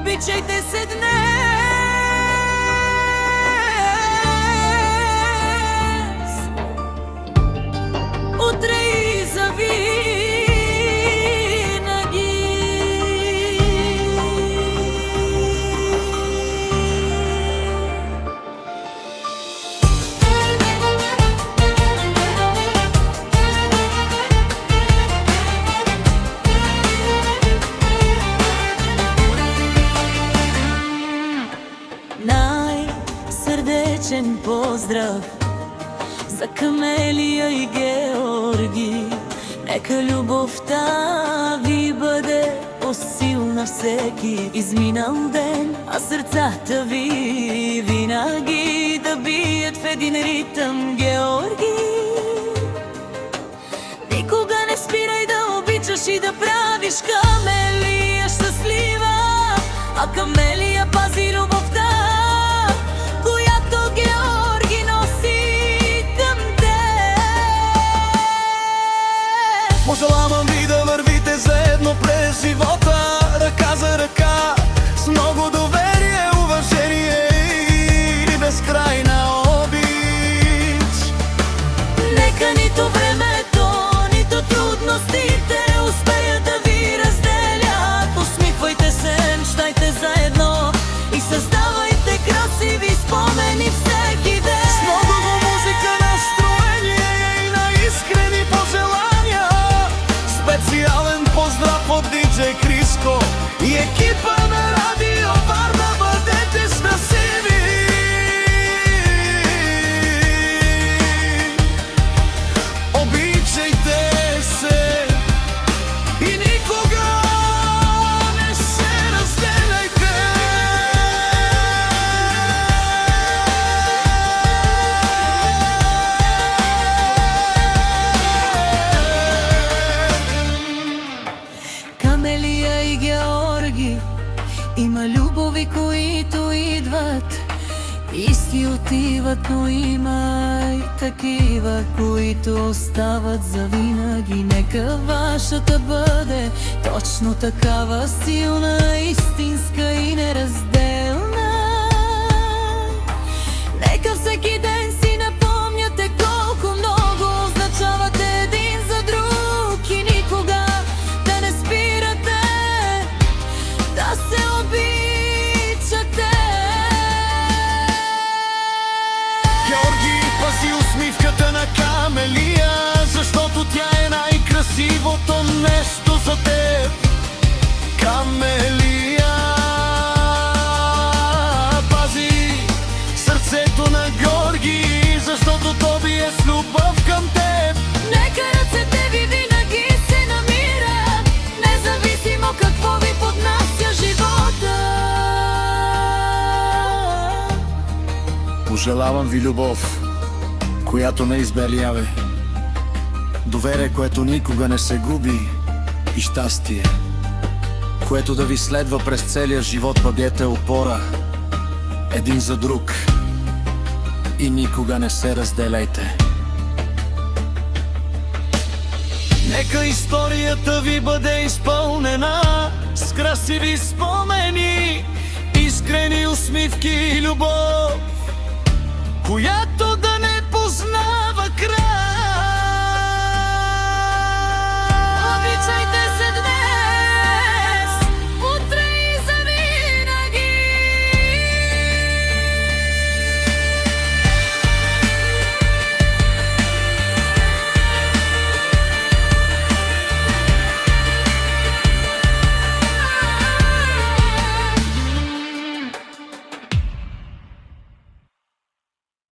Обичайте се днес, утре и завинаги. Най-сърдечен поздрав за Камелия и Георги. Нека любовта ви бъде по-силна всеки изминал ден, а сърцата ви винаги да бият в един ритъм, Георги. Никога не спирай да обичаш и да правиш Камелия щастлива, а Камелия пази любовта, която Георги носи към теб. Пожелавам ви да вървите заедно през живота, ръка за ръка, с много доверие, уважение и безкрайна обич. Нека нито времето, нито трудностите успеят да ви разделят. Усмихвайте се, мечтайте заедно и създавайте красиви спомени всеки ден. С много музика, настроение и на искрени пожелания. Специален поздрав от диджей Криско и екипа на Радио Варна. Бъдете щастливи! Обичайте се и никога не се разделяйте. Камелия и Георги, има любови, които идват и си отиват, но има и такива, които остават завинаги. Нека вашата бъде точно такава, силна, истинска и неразделна. Нека всеки ден си напомняте колко много означавате един за друг и никога да не спирате да се обичате. Георги, пази усмивката на Камелия, защото тя е най-красивото нещо за теб. Камелия, пази сърцето на Георги, защото то би е с любов към теб. Нека ръцете ви винаги се намират, независимо какво ви поднася живота. Пожелавам ви любов, която не избеляве, доверие, което никога не се губи, и щастие, което да ви следва през целия живот. Бъдете опора един за друг и никога не се разделяйте. Нека историята ви бъде изпълнена с красиви спомени, искрени усмивки и любов, която